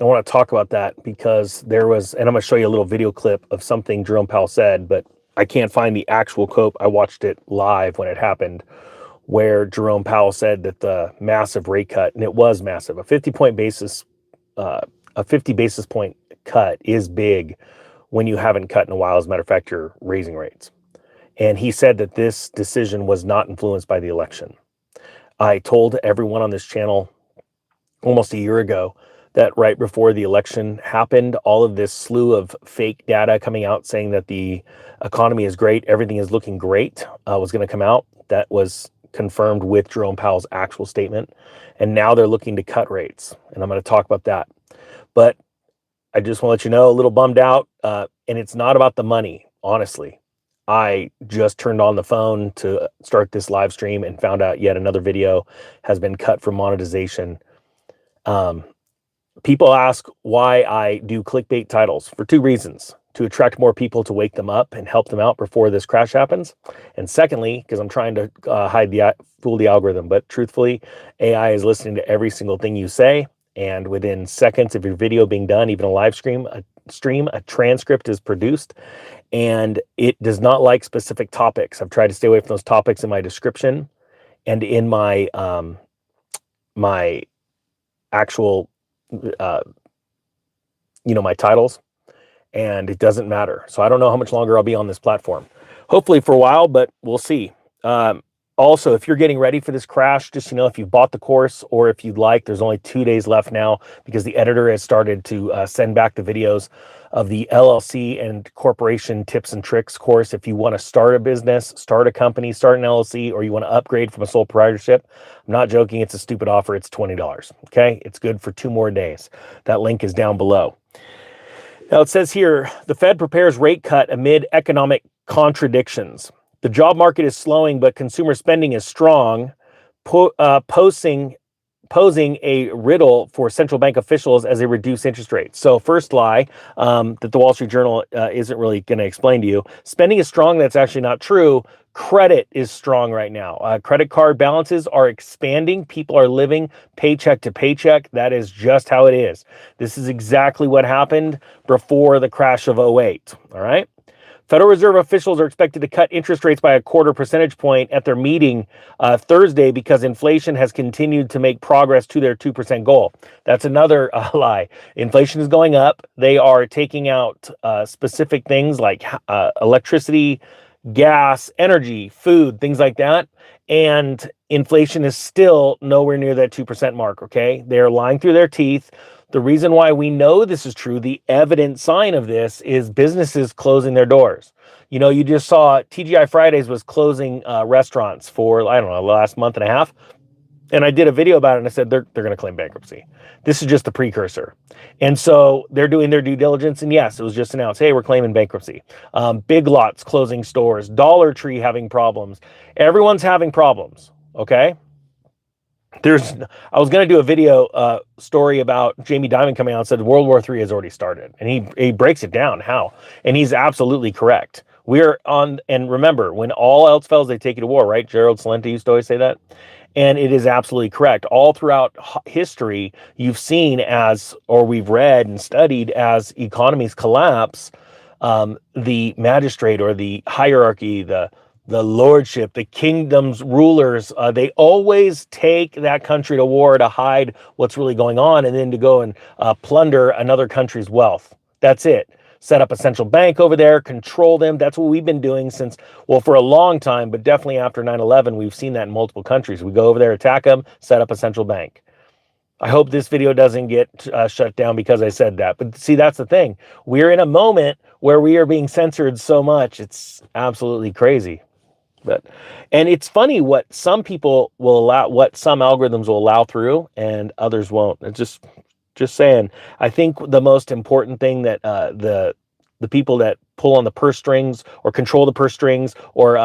I want to talk about that because there was, and I'm going to show you a little video clip of something Jerome Powell said, but I can't find the actual quote. I watched it live when it happened, where Jerome Powell said that the massive rate cut, and it was massive, uh, a 50 basis point cut is big when you haven't cut in a while. As a matter of fact, you're raising rates. And he said that this decision was not influenced by the election. I told everyone on this channel almost a year ago that right before the election happened, all of this slew of fake data coming out saying that the economy is great, everything is looking great, was going to come out. That was confirmed with Jerome Powell's actual statement. And now they're looking to cut rates. And I'm going to talk about that. But I just want to let you know, a little bummed out. And it's not about the money, honestly. I just turned on the phone to start this live stream and found out yet another video has been cut from monetization. People ask why I do clickbait titles for two reasons: to attract more people, to wake them up and help them out before this crash happens. And secondly, because I'm trying to fool the algorithm. But truthfully, AI is listening to every single thing you say. And within seconds of your video being done, even a live stream, a transcript is produced, and it does not like specific topics. I've tried to stay away from those topics in my description and in my my actual my titles, and it doesn't matter. So I don't know how much longer I'll be on this platform. Hopefully for a while, but we'll see. Also, if you're getting ready for this crash, just, if you've bought the course, or if you'd like, there's only 2 days left now, because the editor has started to send back the videos of the LLC and corporation tips and tricks course. If you want to start a business, start a company, start an LLC, or you want to upgrade from a sole proprietorship, I'm not joking. It's a stupid offer. It's $20. Okay. It's good for 2 more days. That link is down below. Now it says here, the Fed prepares rate cut amid economic contradictions. The job market is slowing, but consumer spending is strong, posing a riddle for central bank officials as they reduce interest rates. So first lie that the Wall Street Journal isn't really going to explain to you. Spending is strong. That's actually not true. Credit is strong right now. Credit card balances are expanding. People are living paycheck to paycheck. That is just how it is. This is exactly what happened before the crash of '08. All right. Federal Reserve officials are expected to cut interest rates by a 1/4 percentage point at their meeting Thursday because inflation has continued to make progress to their 2% goal. That's another lie. Inflation is going up. They are taking out specific things like electricity, gas, energy, food, things like that. And inflation is still nowhere near that 2% mark, okay? They're lying through their teeth. The reason why we know this is true, the evident sign of this, is businesses closing their doors. You just saw TGI Fridays was closing restaurants for, I don't know, the last month and a half. And I did a video about it, and I said they're going to claim bankruptcy. This is just the precursor. And so they're doing their due diligence. And yes, it was just announced, hey, we're claiming bankruptcy. Big Lots closing stores, Dollar Tree having problems. Everyone's having problems, okay? I was going to do a video story about Jamie Dimon coming out and said World War III has already started. And he breaks it down how. And he's absolutely correct. We're on, and remember, when all else fails, they take you to war, right? Gerald Celente used to always say that. And it is absolutely correct. All throughout history, you've seen or we've read and studied as economies collapse, the magistrate or the hierarchy, the lordship, the kingdom's rulers, they always take that country to war to hide what's really going on, and then to go and plunder another country's wealth. That's it. Set up a central bank over there, control them. That's what we've been doing for a long time, but definitely after 9/11, we've seen that in multiple countries. We go over there, attack them, set up a central bank. I hope this video doesn't get shut down because I said that. But see, that's the thing. We're in a moment where we are being censored so much. It's absolutely crazy. And it's funny what some people will allow, what some algorithms will allow through, and others won't. It's just saying. I think the most important thing that the people that pull on the purse strings or control the purse strings or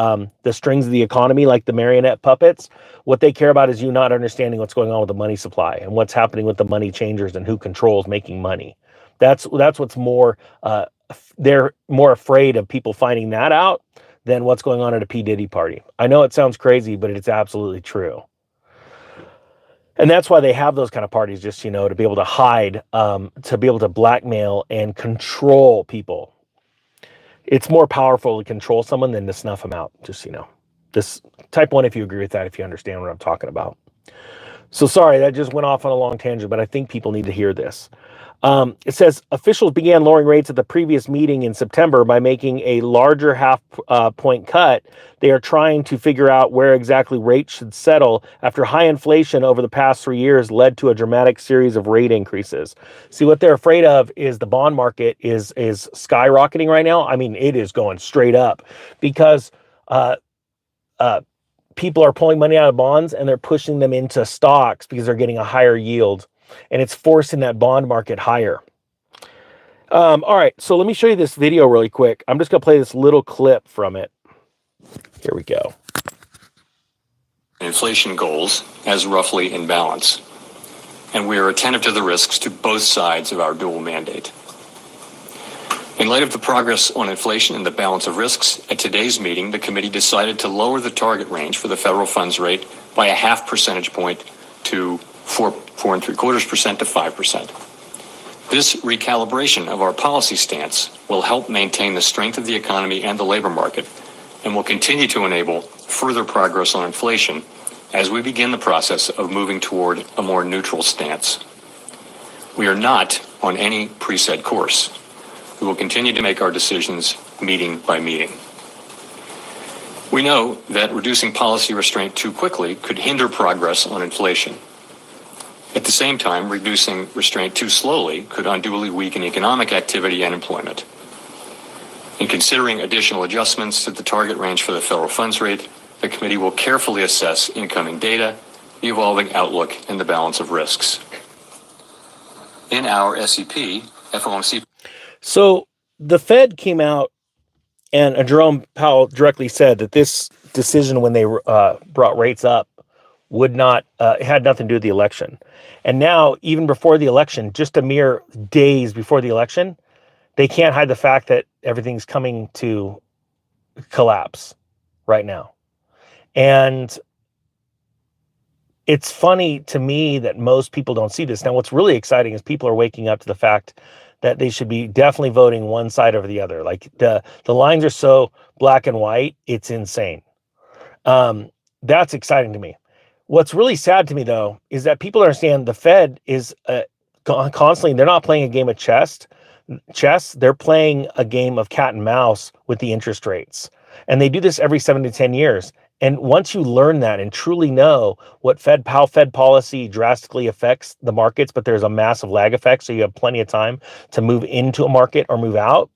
the strings of the economy, like the marionette puppets, what they care about is you not understanding what's going on with the money supply and what's happening with the money changers and who controls making money. That's what's more. They're more afraid of people finding that out than what's going on at a P. Diddy party. I know it sounds crazy, but it's absolutely true. And that's why they have those kind of parties, just, you know, to be able to hide, to be able to blackmail and control people. It's more powerful to control someone than to snuff them out, just, you know. This type 1, if you agree with that, if you understand what I'm talking about. So sorry, that just went off on a long tangent, but I think people need to hear this. It says officials began lowering rates at the previous meeting in September by making a larger half point cut. They are trying to figure out where exactly rates should settle after high inflation over the past 3 years led to a dramatic series of rate increases. See, what they're afraid of is the bond market is skyrocketing right now. I mean, it is going straight up because people are pulling money out of bonds and they're pushing them into stocks because they're getting a higher yield. And it's forcing that bond market higher. All right, so let me show you this video really quick. I'm just going to play this little clip from it. Here we go. Inflation goals as roughly in balance, and we are attentive to the risks to both sides of our dual mandate. In light of the progress on inflation and the balance of risks, at today's meeting, the committee decided to lower the target range for the federal funds rate by a 0.5 percentage point to 4.75% to 5%. This recalibration of our policy stance will help maintain the strength of the economy and the labor market, and will continue to enable further progress on inflation as we begin the process of moving toward a more neutral stance. We are not on any preset course. We will continue to make our decisions meeting by meeting. We know that reducing policy restraint too quickly could hinder progress on inflation. At the same time, reducing restraint too slowly could unduly weaken economic activity and employment. In considering additional adjustments to the target range for the federal funds rate, the committee will carefully assess incoming data, the evolving outlook, and the balance of risks. In our SEP, FOMC. So the Fed came out and Jerome Powell directly said that this decision when they brought rates up would not, it had nothing to do with the election. And now, even before the election, just a mere days before the election, they can't hide the fact that everything's coming to collapse right now. And it's funny to me that most people don't see this. Now, what's really exciting is people are waking up to the fact that they should be definitely voting one side over the other. Like the lines are so black and white, it's insane. That's exciting to me. What's really sad to me, though, is that people understand the Fed is constantly, they're not playing a game of chess. They're playing a game of cat and mouse with the interest rates. And they do this every 7 to 10 years. And once you learn that and truly know how Fed policy drastically affects the markets, but there's a massive lag effect, so you have plenty of time to move into a market or move out.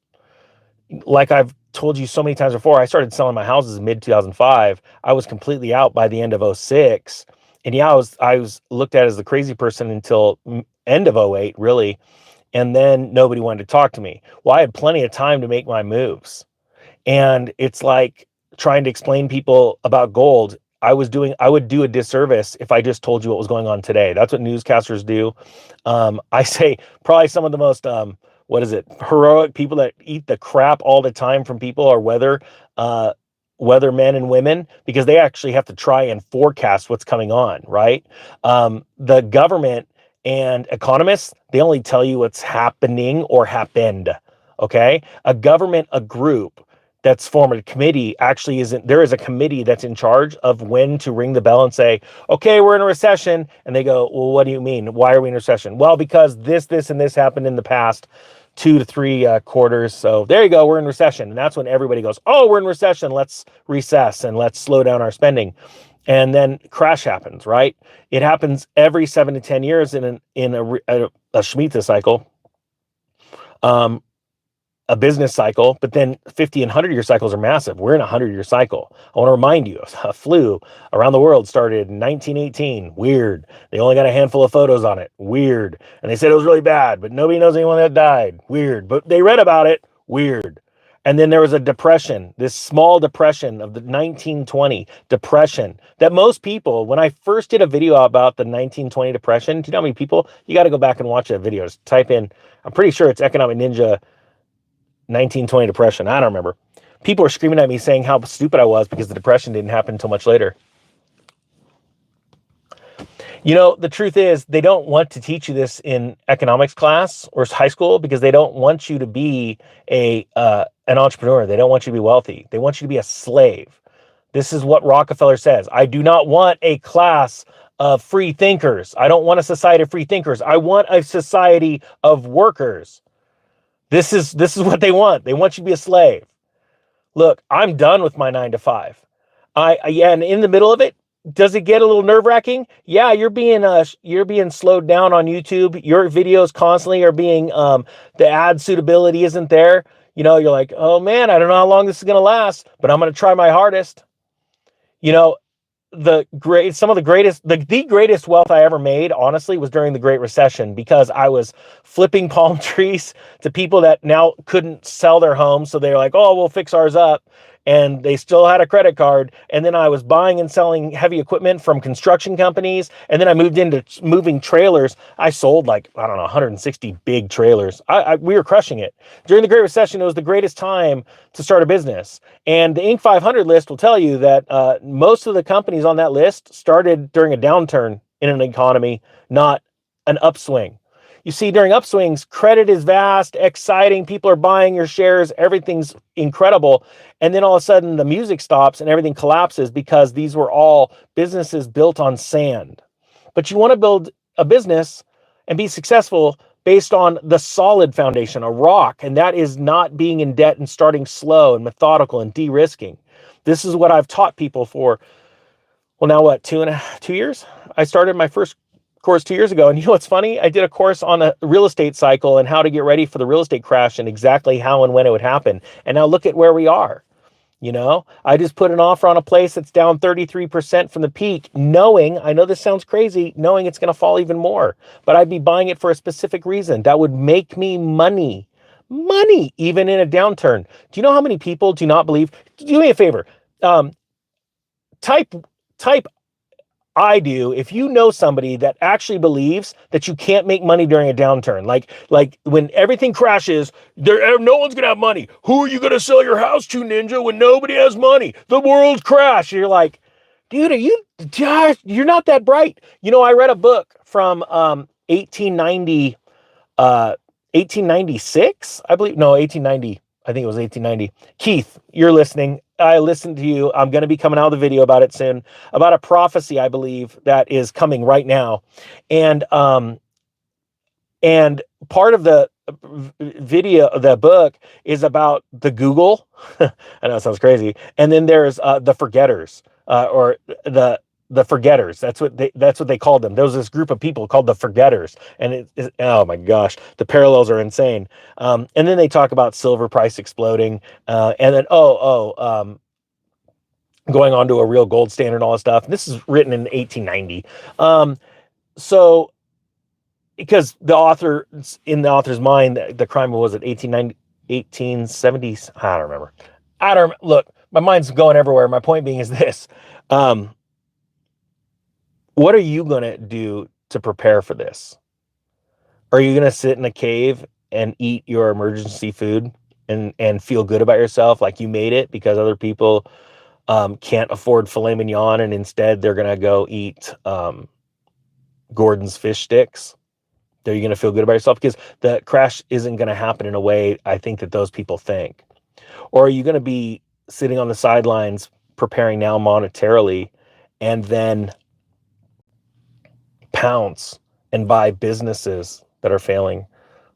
Like I've told you so many times before, I started selling my houses in mid-2005. I was completely out by the end of 06. And yeah, I was looked at as the crazy person until end of 08, really. And then nobody wanted to talk to me. Well, I had plenty of time to make my moves. And it's like trying to explain people about gold. I would do a disservice if I just told you what was going on today. That's what newscasters do. I say probably some of the most, heroic people that eat the crap all the time from people are weather men and women, because they actually have to try and forecast what's coming on, right? The government and economists, they only tell you what's happening or happened, okay? A group that's formed a committee actually there is a committee that's in charge of when to ring the bell and say, okay, we're in a recession. And they go, well, what do you mean? Why are we in a recession? Well, because this, and this happened in the past 2 to 3 quarters. So there you go, we're in recession. And that's when everybody goes, oh, we're in recession. Let's recess and let's slow down our spending. And then crash happens, right? It happens every 7 to 10 years in a Shemitah cycle. A business cycle, but then 50 and 100-year cycles are massive. We're in a 100-year cycle. I want to remind you, a flu around the world started in 1918. Weird. They only got a handful of photos on it. Weird. And they said it was really bad, but nobody knows anyone that died. Weird. But they read about it. Weird. And then there was a depression, this small depression of the 1920 depression that most people, when I first did a video about the 1920 depression, do you know how many people? You got to go back and watch that video. Just type in, I'm pretty sure it's Economic Ninja 1920 depression. I don't remember. People were screaming at me saying how stupid I was because the depression didn't happen until much later. You know, the truth is they don't want to teach you this in economics class or high school because they don't want you to be an entrepreneur. They don't want you to be wealthy. They want you to be a slave. This is what Rockefeller says. I do not want a class of free thinkers. I don't want a society of free thinkers. I want a society of workers. This is what they want. They want you to be a slave. Look, I'm done with my 9 to 5. Yeah, and in the middle of it, does it get a little nerve-wracking? Yeah, you're being slowed down on YouTube. Your videos constantly are being the ad suitability isn't there. You know, you're like, oh man, I don't know how long this is gonna last, but I'm gonna try my hardest. You know, the greatest wealth I ever made, honestly, was during the Great Recession because I was flipping palm trees to people that now couldn't sell their homes. So they're like, oh, we'll fix ours up. And they still had a credit card. And then I was buying and selling heavy equipment from construction companies. And then I moved into moving trailers. I sold like, I don't know, 160 big trailers. We were crushing it. During the Great Recession, it was the greatest time to start a business. And the Inc. 500 list will tell you that most of the companies on that list started during a downturn in an economy, not an upswing. You see, during upswings, credit is vast, exciting. People are buying your shares. Everything's incredible. And then all of a sudden the music stops and everything collapses because these were all businesses built on sand. But you want to build a business and be successful based on the solid foundation, a rock. And that is not being in debt and starting slow and methodical and de-risking. This is what I've taught people for, well, now what, 2 years? I started my first course 2 years ago. And you know what's funny? I did a course on a real estate cycle and how to get ready for the real estate crash and exactly how and when it would happen. And now look at where we are. You know, I just put an offer on a place that's down 33% from the peak, knowing, I know this sounds crazy, knowing it's going to fall even more, but I'd be buying it for a specific reason that would make me money, even in a downturn. Do you know how many people do not believe? Do me a favor. Type I do if you know somebody that actually believes that you can't make money during a downturn. Like when everything crashes, no one's gonna have money. Who are you gonna sell your house to, Ninja, when nobody has money? The world's crashed. You're like, dude, you're not that bright. You know, I read a book from 1896, I believe. No, 1890. I think it was 1890. Keith, you're listening. I listened to you. I'm going to be coming out with a video about it soon, about a prophecy, I believe, that is coming right now. And part of the video, the book, is about the Google. I know it sounds crazy. And then there's the forgetters, or the forgetters. That's what they called them. There was this group of people called the forgetters, and oh my gosh, the parallels are insane. And then they talk about silver price exploding, and then going on to a real gold standard and all that stuff. This is written in 1890. So because the author's mind, the crime was at 1870s. I don't remember. Look, my mind's going everywhere. My point being is this. What are you going to do to prepare for this? Are you going to sit in a cave and eat your emergency food and feel good about yourself like you made it because other people can't afford filet mignon and instead they're going to go eat Gordon's fish sticks? Are you going to feel good about yourself? Because the crash isn't going to happen in a way I think that those people think. Or are you going to be sitting on the sidelines preparing now monetarily and then pounce and buy businesses that are failing,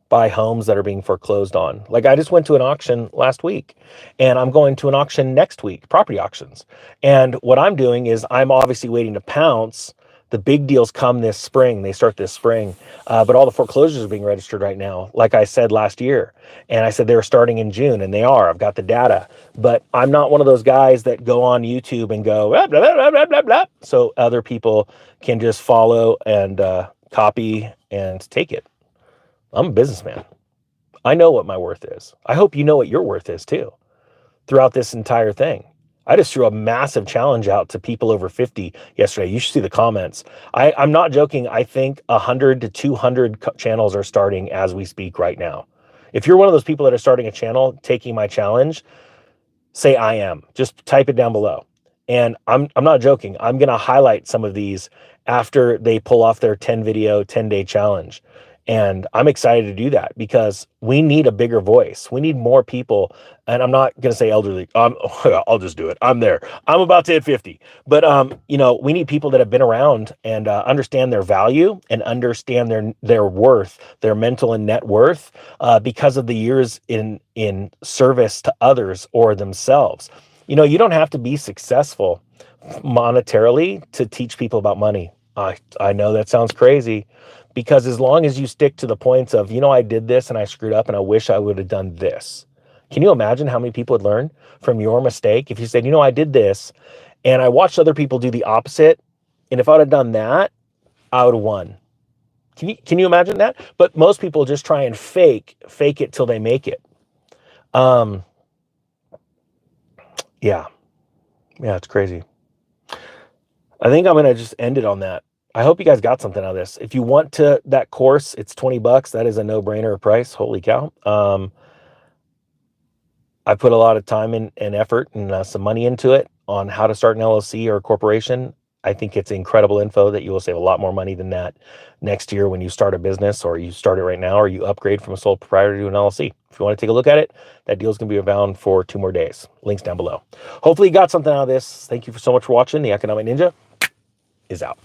buy homes that are being foreclosed on? Like, I just went to an auction last week and I'm going to an auction next week, property auctions. And what I'm doing is I'm obviously waiting to pounce. The big deals come this spring. They start this spring. But all the foreclosures are being registered right now, like I said last year. And I said they were starting in June, and they are. I've got the data. But I'm not one of those guys that go on YouTube and go, blah, blah, blah, blah, blah, blah, so other people can just follow and copy and take it. I'm a businessman. I know what my worth is. I hope you know what your worth is too throughout this entire thing. I just threw a massive challenge out to people over 50 yesterday. You should see the comments. I'm not joking. I think 100 to 200 channels are starting as we speak right now. If you're one of those people that are starting a channel, taking my challenge, say I am. Just type it down below. And I'm not joking. I'm going to highlight some of these after they pull off their 10 video, 10-day challenge. And I'm excited to do that because we need a bigger voice. We need more people. And I'm not going to say elderly. I'll just do it. I'm there. I'm about to hit 50. But, we need people that have been around and understand their value and understand their worth, their mental and net worth, because of the years in service to others or themselves. You don't have to be successful monetarily to teach people about money. I know that sounds crazy, because as long as you stick to the points of, I did this and I screwed up and I wish I would have done this. Can you imagine how many people would learn from your mistake if you said, I did this and I watched other people do the opposite, and if I would have done that, I would have won. Can you imagine that? But most people just try and fake it till they make it. Yeah, it's crazy. I think I'm going to just end it on that. I hope you guys got something out of this. If you want that course, it's $20. That is a no-brainer price. Holy cow. I put a lot of time and effort and some money into it on how to start an LLC or a corporation. I think it's incredible info that you will save a lot more money than that next year when you start a business, or you start it right now, or you upgrade from a sole proprietor to an LLC. If you want to take a look at it, that deal is going to be around for 2 more days. Links down below. Hopefully you got something out of this. Thank you so much for watching. The Economic Ninja is out.